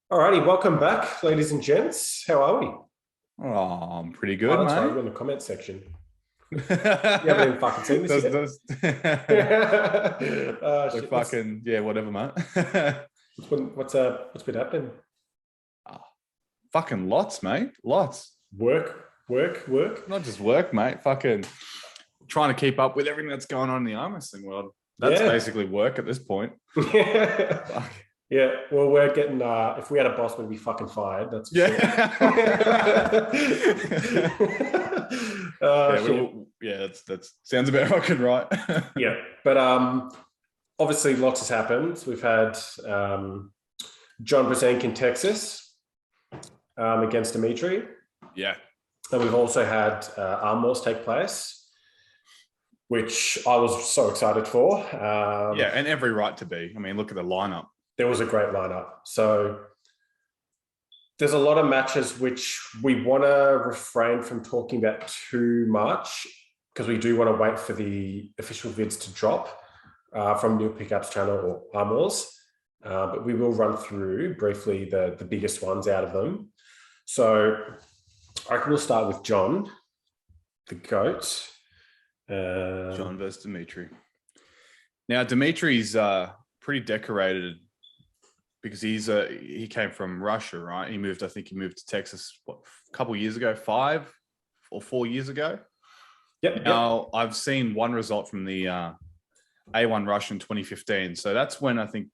Alrighty, welcome back, ladies and gents. How are we? Oh, I'm pretty Oh, good, that's right. We're mate. in the comment section. You haven't even fucking seen this yet. Like Shit. fucking yeah, whatever, mate. What's been happening? Oh, fucking lots, mate. Lots. Work. Not just work, mate. Fucking trying to keep up with everything that's going on in the arm wrestling world. That's Yeah. basically work at this point. Yeah. Yeah. Well, we're getting. If we had a boss, we'd be fucking fired. That's for sure. Yeah, Shit. that's sounds about fucking right. Yeah, but obviously lots has happened. We've had John Brzenk in Texas against Dimitri. Yeah. And we've also had arm wars take place, which I was so excited for. Yeah, and every right to be. I mean, look at the lineup. There was a great lineup. So there's a lot of matches which we want to refrain from talking about too much because we do want to wait for the official vids to drop from New Pickups channel or arm wars. But we will run through briefly the biggest ones out of them. So I reckon we'll start with John, the GOAT. John versus Dimitri. Now, Dimitri's pretty decorated because he came from Russia, right? I think he moved to Texas a couple of years ago, 5 or 4 years ago. Yep. Now, I've seen one result from the A1 Russia in 2015. So that's when I think,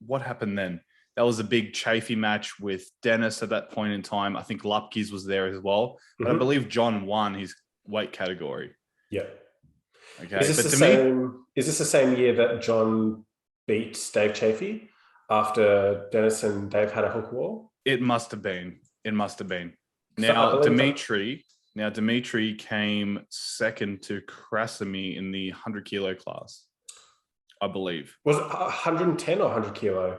what happened then? That was a big chafy match with Dennis at that point in time. I think Lupkes was there as well. But I believe John won his weight category. Yeah. Okay. Is this the same year that John beat Dave Chafee after Dennis and Dave had a hook war? It must have been. Now, Dmitry came second to Krasimy in the 100 kilo class, I believe. Was it 110 or 100 kilo?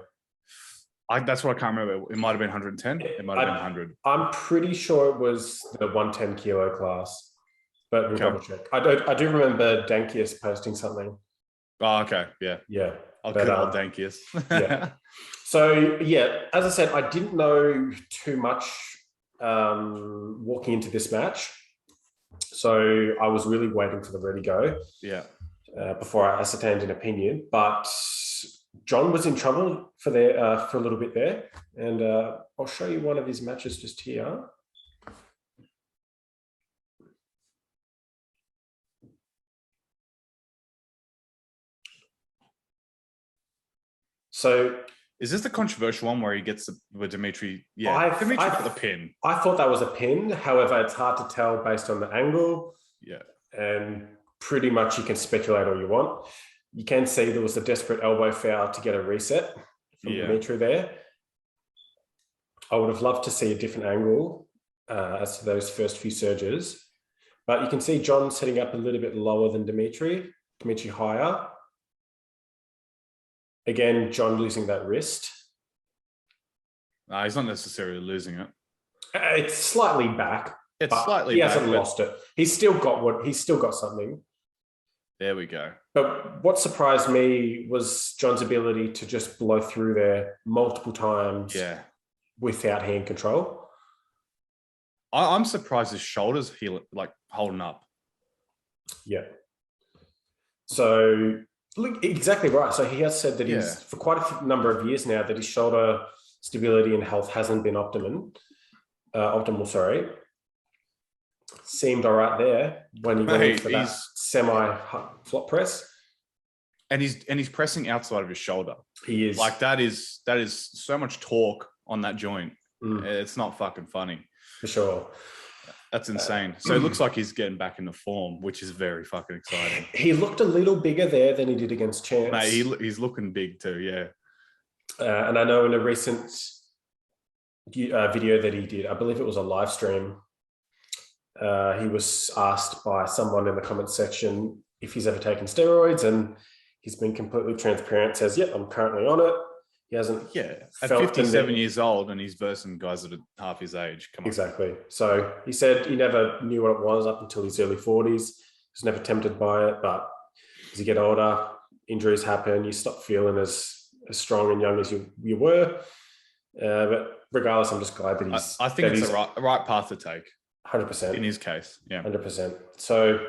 That's what I can't remember. It might have been 110. It might have been 100. I'm pretty sure it was the 110 kilo class, but we'll double check. I do remember Dankius posting something. Oh, okay. Yeah. Yeah. I'll good old Dankius. Yeah. So, yeah, as I said, I didn't know too much walking into this match. So I was really waiting for the ready go. Yeah. Before I ascertained an opinion. But John was in trouble for a little bit there. And I'll show you one of his matches just here. So is this the controversial one where he gets with Dimitri? Yeah, Dimitri for the pin. I thought that was a pin. However, it's hard to tell based on the angle. Yeah. And pretty much you can speculate all you want. You can see there was a desperate elbow foul to get a reset from Dimitri there. I would have loved to see a different angle as to those first few surges. But you can see John setting up a little bit lower than Dimitri higher. Again, John losing that wrist. He's not necessarily losing it. It's slightly back. It's slightly he back. He hasn't lost it. He's still got something. There we go. But what surprised me was John's ability to just blow through there multiple times without hand control. I'm surprised his shoulders holding up. Yeah. So look, exactly right. So he has said that he's for quite a number of years now that his shoulder stability and health hasn't been optimal. Seemed all right there when he went in for that semi flop press. And he's pressing outside of his shoulder. He is. Like that is so much torque on that joint. It's not fucking funny. For sure. That's insane. So it looks like he's getting back into form, which is very fucking exciting. He looked a little bigger there than he did against Chance. Mate, he's looking big too, yeah. And I know in a recent video that he did, I believe it was a live stream, he was asked by someone in the comments section if he's ever taken steroids, and he's been completely transparent, says, yep, I'm currently on it. He hasn't. Yeah, at 57 years old, and he's versing guys that are half his age. Come on. Exactly. So he said he never knew what it was up until his early 40s. He was never tempted by it, but as you get older, injuries happen. You stop feeling as as strong and young as you were. But regardless, I'm just glad that he's. I think it's a right path to take. 100% in his case. Yeah, 100%. So,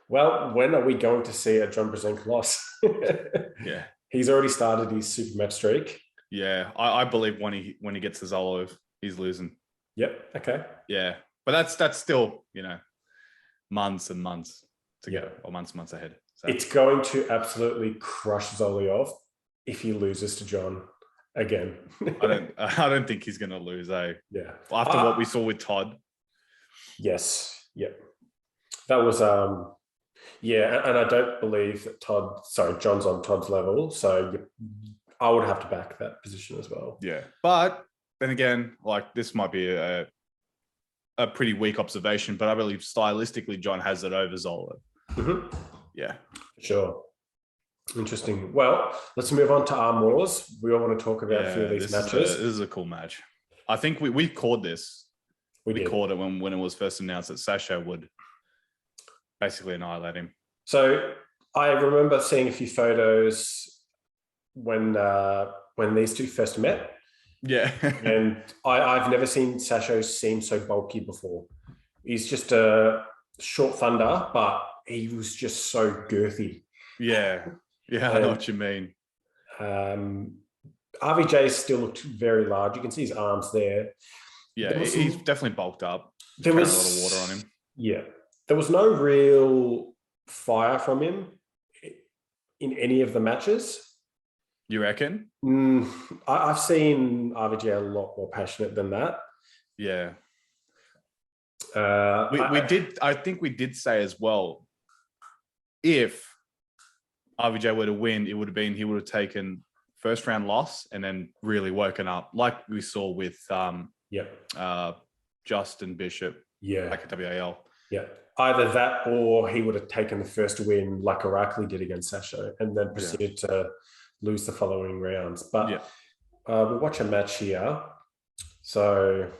well, when are we going to see a John Brzenk loss? Yeah, he's already started his super match streak. Yeah, I believe when he gets the Zolov, he's losing. Yep. Okay. Yeah, but that's still months and months to go, or months ahead. So. It's going to absolutely crush Zoliov if he loses to John again. I don't think he's going to lose. Yeah. After what we saw with Todd. Yes. Yep. That was and I don't believe that John's on Todd's level, so I would have to back that position as well. Yeah, but then again, like this might be a pretty weak observation, but I believe stylistically John has it over Zola. Mm-hmm. Yeah, sure. Interesting. Well, let's move on to Arm Wars. We all want to talk about a few of these matches. This is a cool match. I think we called this. We called it when it was first announced that Sasha would basically annihilate him. So I remember seeing a few photos when these two first met. Yeah. And I've never seen Sasha seem so bulky before. He's just a short thunder, but he was just so girthy. Yeah. Yeah, I know what you mean. RVJ still looked very large. You can see his arms there. Yeah, he's definitely bulked up. There was a lot of water on him. Yeah. There was no real fire from him in any of the matches. You reckon? I've seen RVJ a lot more passionate than that. Yeah. I think we did say as well, if RVJ were to win, it would have been he would have taken first round loss and then really woken up, like we saw with Justin Bishop back at WAL. Yeah. Either that or he would have taken the first win like Orakli did against Sasha and then proceeded to lose the following rounds. But we'll watch a match here. So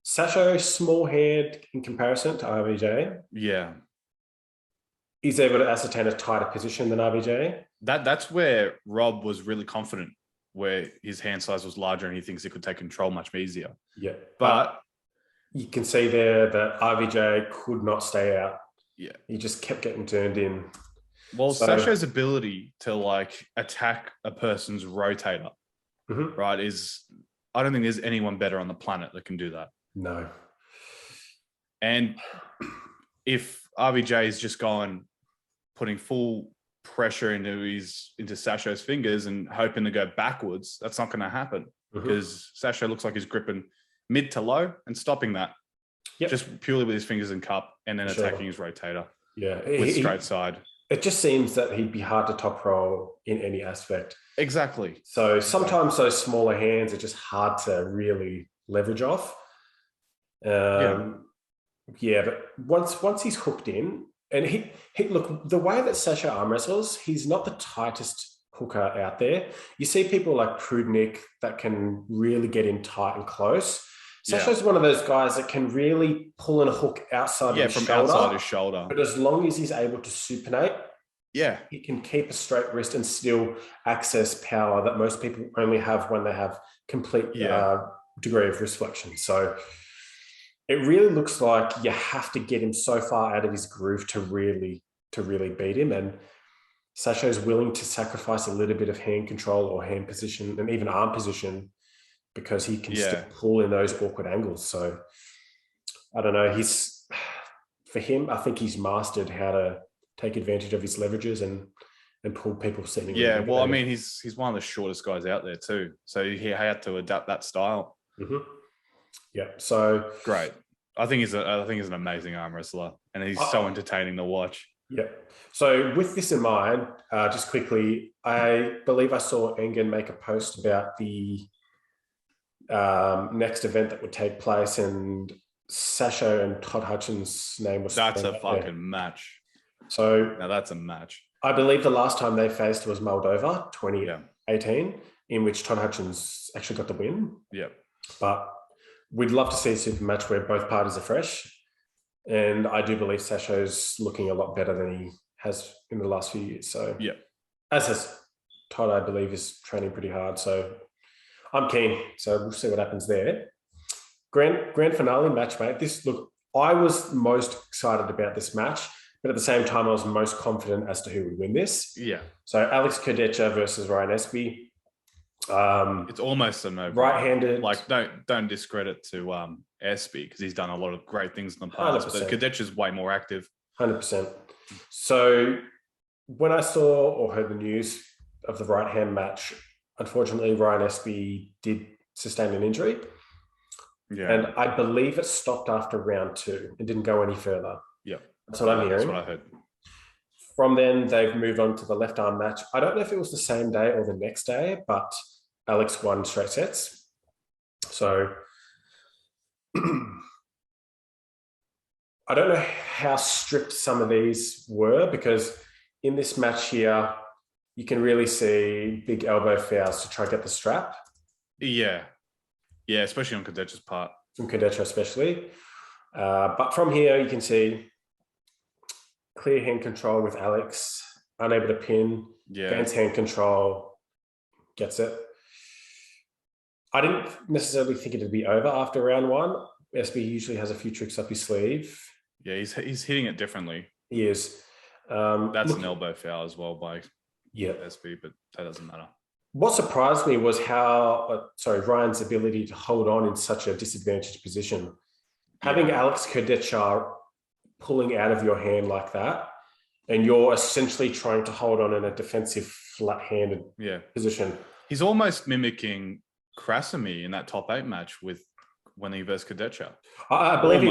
Sasha, small hand in comparison to RVJ. Yeah. He's able to ascertain a tighter position than RVJ. That's where Rob was really confident, where his hand size was larger and he thinks he could take control much easier. Yeah. But you can see there that RVJ could not stay out. Yeah. He just kept getting turned in. Well, Sasha's ability to like attack a person's rotator, right, is I don't think there's anyone better on the planet that can do that. No. And if RVJ is just putting full pressure into Sasha's fingers and hoping to go backwards, that's not going to happen because Sasha looks like he's gripping mid to low and stopping that just purely with his fingers and cup and then attacking his rotator with straight side. It just seems that he'd be hard to top roll in any aspect. Exactly. So sometimes those smaller hands are just hard to really leverage off. But once he's hooked in, and he look, the way that Sasha arm wrestles, he's not the tightest hooker out there. You see people like Prudnik that can really get in tight and close. Sasha's one of those guys that can really pull in a hook outside his shoulder. Outside his shoulder. But as long as he's able to supinate, he can keep a straight wrist and still access power that most people only have when they have complete degree of wrist flexion. So it really looks like you have to get him so far out of his groove to really beat him. And Sasha's willing to sacrifice a little bit of hand control or hand position and even arm position because he can still pull in those awkward angles. So I don't know. For him, I think he's mastered how to take advantage of his leverages and pull people sitting. Yeah, well, I mean, he's one of the shortest guys out there too. So he had to adapt that style. Yeah. So great. I think he's an amazing arm wrestler, and he's so entertaining to watch. Yeah. So with this in mind, just quickly, I believe I saw Engen make a post about the next event that would take place, and Sasha and Todd Hutchins' name was. That's a fucking match. So now that's a match. I believe the last time they faced was Moldova, 2018, in which Todd Hutchins actually got the win. Yeah. But we'd love to see a super match where both parties are fresh. And I do believe Sasha's looking a lot better than he has in the last few years. So yeah, as has Todd, I believe, is training pretty hard. So I'm keen. So we'll see what happens there. Grand finale match, mate. I was most excited about this match, but at the same time, I was most confident as to who would win this. yeah. So Alex Kodecha versus Ryan Espy. It's almost a no. Right-handed. Like, don't discredit to Espy because he's done a lot of great things in the past. 100%. But Kodecha's way more active. 100%. So when I saw or heard the news of the right-hand match, unfortunately, Ryan Espy did sustain an injury. Yeah. And I believe it stopped after round 2 and didn't go any further. Yeah. That's what I'm hearing. That's what I heard. From then, they've moved on to the left arm match. I don't know if it was the same day or the next day, but Alex won straight sets. So I don't know how strict some of these were, because in this match here, you can really see big elbow fouls to try to get the strap. Yeah. Yeah, especially on Kodecha's part. From Kodecha especially. But from here, you can see clear hand control with Alex, unable to pin, gains hand control, gets it. I didn't necessarily think it would be over after round 1. Espy usually has a few tricks up his sleeve. Yeah, he's hitting it differently. He is. That's an elbow foul as well by Espy, but that doesn't matter. What surprised me was Ryan's ability to hold on in such a disadvantaged position. Having Alex Kodecha pulling out of your hand like that, and you're essentially trying to hold on in a defensive flat-handed position. He's almost mimicking Krasimir in that top 8 match when he versus Kodecha. I believe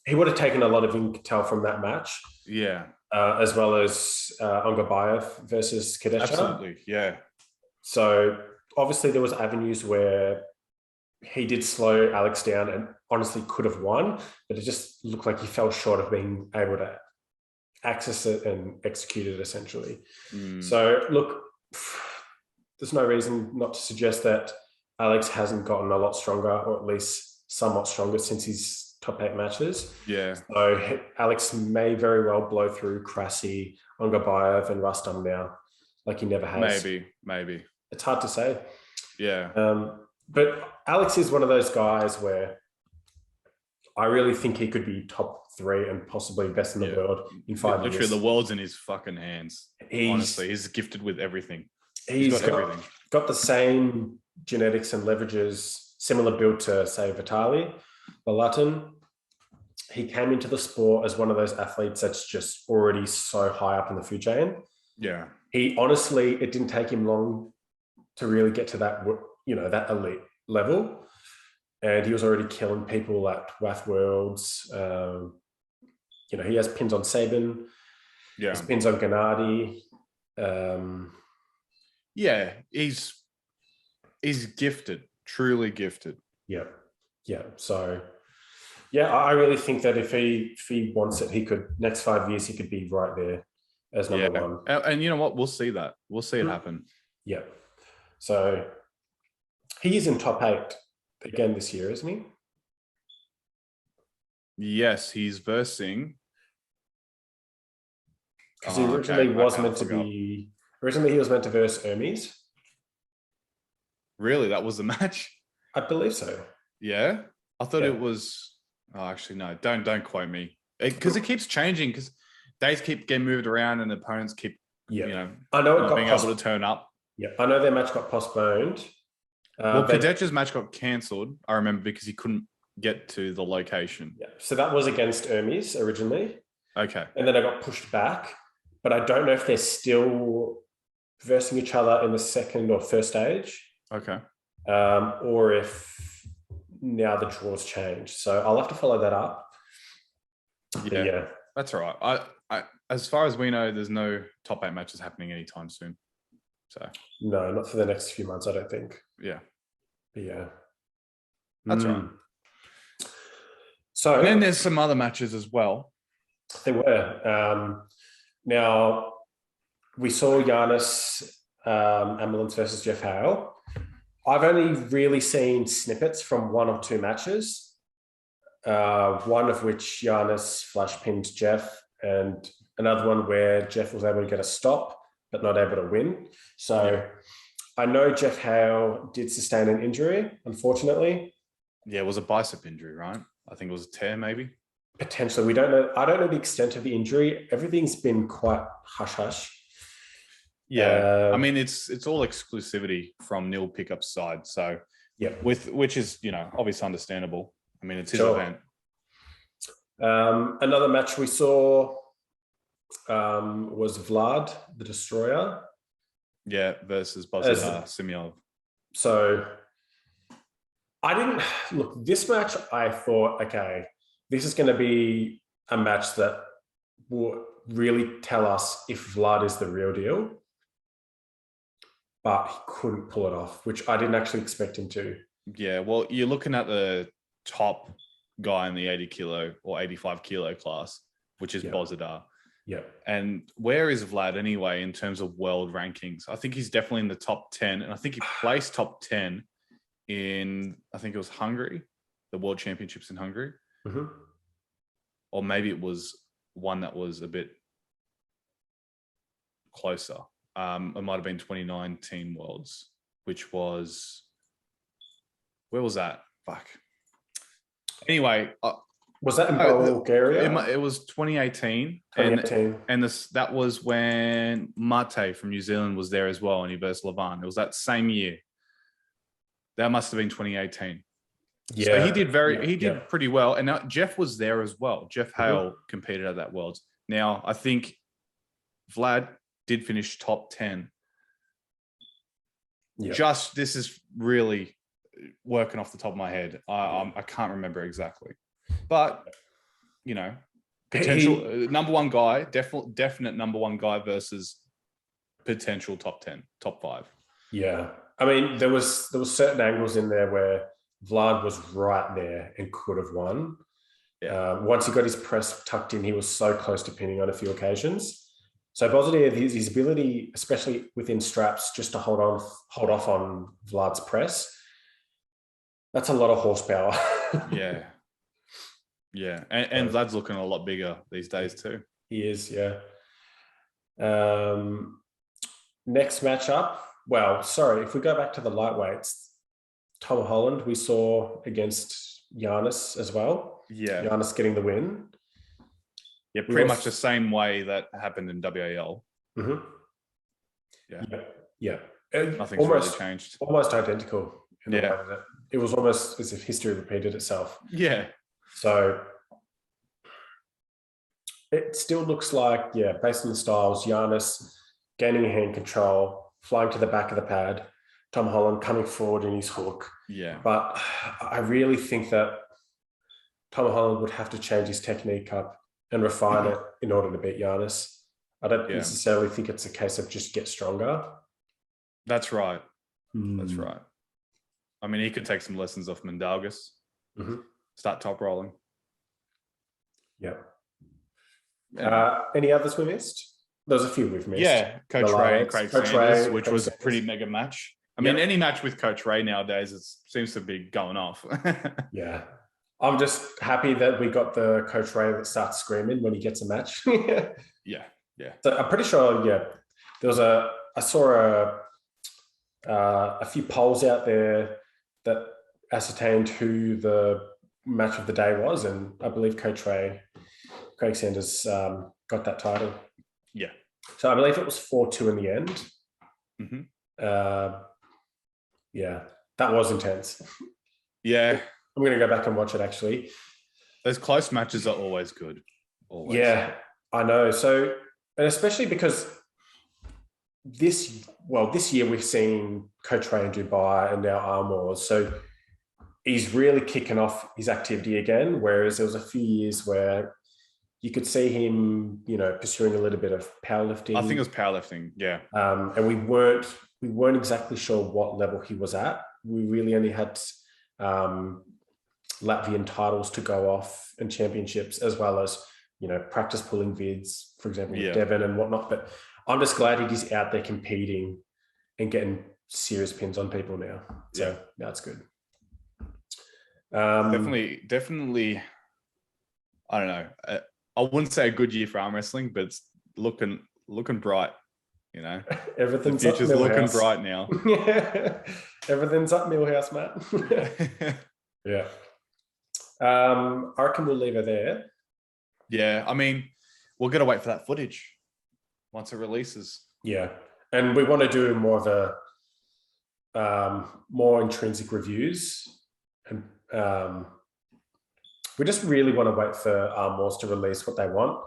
he would have taken a lot of intel from that match. Yeah. As well as Ongabayev versus Kodecha. Absolutely, yeah. So obviously there was avenues where he did slow Alex down and honestly could have won, but it just looked like he fell short of being able to access it and execute it essentially. So look, there's no reason not to suggest that Alex hasn't gotten a lot stronger, or at least somewhat stronger since his top 8 matches. Yeah. So Alex may very well blow through Krasi, Ongabayev and Rustam now, like he never has. Maybe. It's hard to say. Yeah. But Alex is one of those guys where I really think he could be top 3 and possibly best in the world in 5 years. Literally, the world's in his fucking hands. Honestly, he's gifted with everything. He's got everything. Got the same genetics and leverages, similar build to, say, Vitaly Balatin. He came into the sport as one of those athletes that's just already so high up in the food chain. Yeah. It didn't take him long to really get to that, that elite level. And he was already killing people at WAF Worlds. He has pins on Sabin. Yeah. He has pins on Gennady. He's gifted, truly gifted. Yeah. So, I really think that if he wants it, he could, next 5 years, he could be right there as number 1. And you know what? We'll see that. We'll see it happen. Yeah. So he is in top 8 again this year, isn't he? Yes, he's versing. Because he originally was meant to be. Originally, he was meant to verse Hermes. Really, that was the match? I believe so. Yeah, I thought it was. Oh, actually, no. Don't quote me, because it keeps changing. Because days keep getting moved around, and opponents keep. I know it got being able to turn up. Yeah, I know their match got postponed. Kodecha's match got cancelled. I remember because he couldn't get to the location. Yeah, so that was against Hermes originally. Okay, and then I got pushed back. But I don't know if they're still versing each other in the second or first stage. Okay. Or if now the draws change. So I'll have to follow that up. Yeah. That's all right. I as far as we know, there's no top 8 matches happening anytime soon. So no, not for the next few months, I don't think. Yeah. Yeah. That's right. So and then there's some other matches as well. There were. Now, we saw Giannis Ambulance versus Jeff Hale. I've only really seen snippets from 1 or 2 matches, one of which Giannis flash pinned Jeff, and another one where Jeff was able to get a stop, but not able to win. So I know Jeff Hale did sustain an injury, unfortunately. Yeah, it was a bicep injury, right? I think it was a tear, maybe. Potentially. We don't know. I don't know the extent of the injury. Everything's been quite hush-hush. Yeah. I mean, it's all exclusivity from Neil Pickup's side. So yeah, which is, obviously understandable. I mean, it's his sure. event. Another match we saw was Vlad, the Destroyer. Yeah, versus Bozidar Simyov. So I didn't look this match. I thought, okay, this is going to be a match that will really tell us if Vlad is the real deal. But he couldn't pull it off, which I didn't actually expect him to. Yeah, well, you're looking at the top guy in the 80 kilo or 85 kilo class, which is Bozidar. Yeah. And where is Vlad anyway in terms of world rankings? I think he's definitely in the top 10. And I think he placed top 10 in, I think it was Hungary, the World Championships in Hungary. Mm-hmm. Or maybe it was one that was a bit closer. It might have been 2019 Worlds, which was, where was that? Fuck. Anyway, was that in Bulgaria? It was 2018, 2018. and that was when Mate from New Zealand was there as well, and he versed Levan. It was that same year. That must have been 2018. Yeah, so he did pretty well, and now Jeff was there as well. Jeff Hale competed at that Worlds. Now I think Vlad did finish top 10. Yeah. This is really working off the top of my head. I can't remember exactly, but potential number one guy, definite number one guy versus potential top 10, top 5. Yeah, I mean there was certain angles in there where Vlad was right there and could have won. Yeah. Once he got his press tucked in, he was so close to pinning on a few occasions. So Bozidar, his ability, especially within straps, just to hold off on Vlad's press, that's a lot of horsepower. Yeah. And Vlad's looking a lot bigger these days too. He is, yeah. Next matchup. Well, sorry, if we go back to the lightweights, Tom Holland we saw against Giannis as well. Yeah. Giannis getting the win. Yeah, pretty much the same way that happened in WAL. Mm-hmm. Yeah. Nothing's really changed. Almost identical. It was almost as if history repeated itself. Yeah. So it still looks like, based on the styles, Giannis gaining hand control, flying to the back of the pad, Tom Holland coming forward in his hook. Yeah. But I really think that Tom Holland would have to change his technique up and refine it in order to beat Giannis. I don't necessarily think it's a case of just get stronger. That's right. That's right. I mean, he could take some lessons off Mindaugas. Start top rolling. Yeah. Any others we missed? There's a few we've missed. Yeah, Coach Ray and Craig Sanders, which was a pretty mega match. I mean, any match with Coach Ray nowadays seems to be going off. Yeah. I'm just happy that we got the Coach Ray that starts screaming when he gets a match. Yeah. So I'm pretty sure, there was I saw a few polls out there that ascertained who the match of the day was, and I believe Coach Ray, Craig Sanders got that title. Yeah. So I believe it was 4-2 in the end. Mm-hmm. That was intense. Yeah. I'm going to go back and watch it, actually. Those close matches are always good. Always. Yeah, I know. So, and especially because this year we've seen Coach Ray in Dubai and now Arm Wars. So he's really kicking off his activity again, whereas there was a few years where you could see him, pursuing a little bit of powerlifting. I think it was powerlifting, yeah. And we weren't exactly sure what level he was at. We really only had Latvian titles to go off and championships, as well as, practice pulling vids, for example, with Devon and whatnot. But I'm just glad he's out there competing and getting serious pins on people now. So that's good. Definitely. I don't know. I wouldn't say a good year for arm wrestling, but it's looking bright. You know, Everything's the future's up looking Millhouse. bright now. Yeah. Everything's up Millhouse, Matt. Yeah. I reckon we'll leave it there. Yeah, I mean, we're gonna wait for that footage once it releases. Yeah, and we want to do more of a more intrinsic reviews, and we just really want to wait for Arm Wars to release what they want.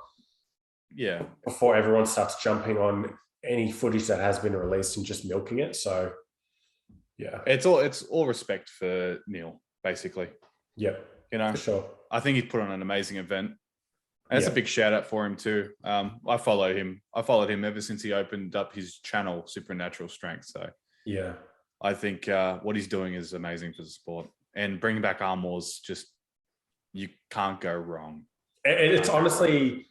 Yeah, before everyone starts jumping on any footage that has been released and just milking it. So, yeah, it's all respect for Neil, basically. Yeah, you know, for sure. I think he's put on an amazing event. And it's a big shout out for him too. I follow him. I followed him ever since he opened up his channel, Supernatural Strength. So yeah, I think what he's doing is amazing for the sport. And bringing back Arm Wars, just you can't go wrong. It's honestly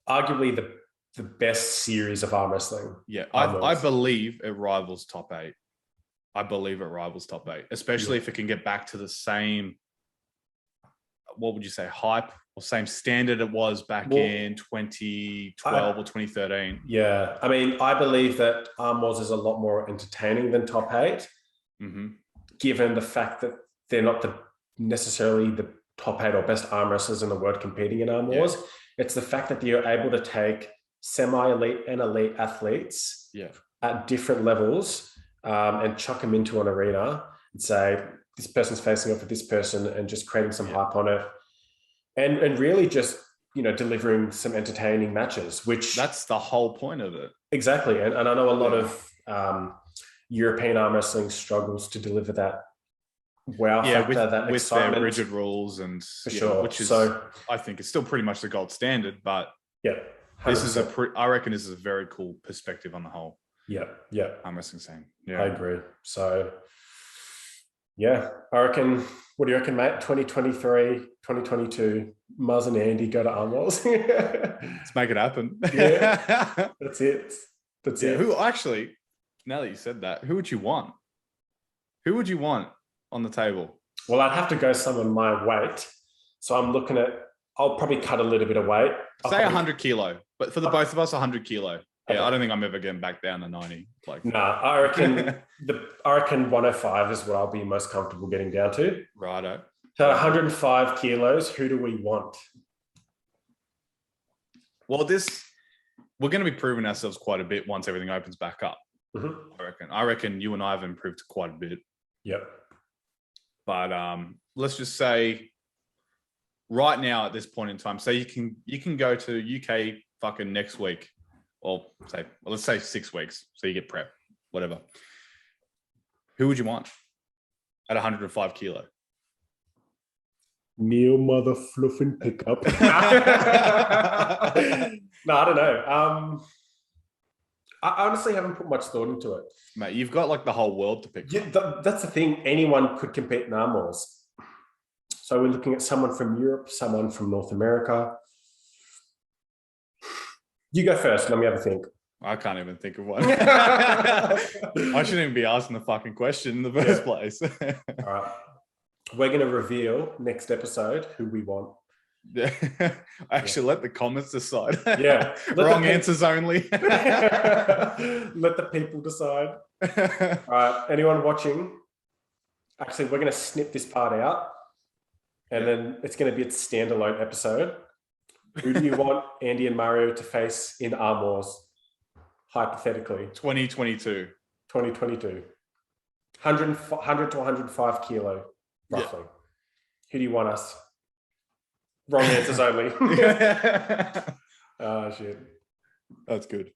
arguably the best series of arm wrestling. Yeah, I believe it rivals top 8. I believe it rivals top 8, especially if it can get back to the same, what would you say, hype or same standard it was back in 2012 or 2013. Yeah, I mean, I believe that Arm Wars is a lot more entertaining than top 8, given the fact that they're not necessarily the top 8 or best arm wrestlers in the world competing in Arm Wars. It's the fact that you're able to take semi-elite and elite athletes at different levels and chuck them into an arena and say, this person's facing off with this person, and just creating some hype on it. And really just, delivering some entertaining matches, which... That's the whole point of it. Exactly. And I know a lot of European arm wrestling struggles to deliver that factor, that with excitement. Their rigid rules and... For sure. Which is, so, I think it's still pretty much the gold standard, but... Yeah. 100%. This is I reckon this is a very cool perspective on the whole. Yeah. Arm wrestling scene. Yeah. I agree. So... Yeah, I reckon, what do you reckon, mate? 2023, 2022, Muzz and Andy go to Arm Wars. Let's make it happen. Yeah, that's it. That's it. Who actually, now that you said that, who would you want? Who would you want on the table? Well, I'd have to go someone my weight. So I'm looking at, I'll probably cut a little bit of weight. Say 100 kilo, but for the both of us, 100 kilo. Yeah, I don't think I'm ever getting back down to 90. I reckon 105 is what I'll be most comfortable getting down to. Righto. So 105 kilos, who do we want? Well, we're going to be proving ourselves quite a bit once everything opens back up. I reckon you and I have improved quite a bit. Yep. But let's just say right now at this point in time, so you can go to UK fucking next week. Or let's say 6 weeks, so you get prep, whatever. Who would you want at 105 kilo? Neil mother fluffing pickup. No, I don't know. I honestly haven't put much thought into it. Mate, you've got like the whole world to pick from. That's the thing. Anyone could compete in Arm Wars. So we're looking at someone from Europe, someone from North America. You go first. Let me have a think. I can't even think of one. I shouldn't even be asking the fucking question in the first place. All right. We're going to reveal next episode who we want. Actually, let the comments decide. Yeah. Wrong answers only. Let the people decide. All right. Anyone watching? Actually, we're going to snip this part out. And then it's going to be its standalone episode. Who do you want Andy and Mario to face in Arm Wars, hypothetically? 2022. 2022. 100 to 105 kilo, roughly. Who do you want us? Wrong answers only. Oh, shit. That's good.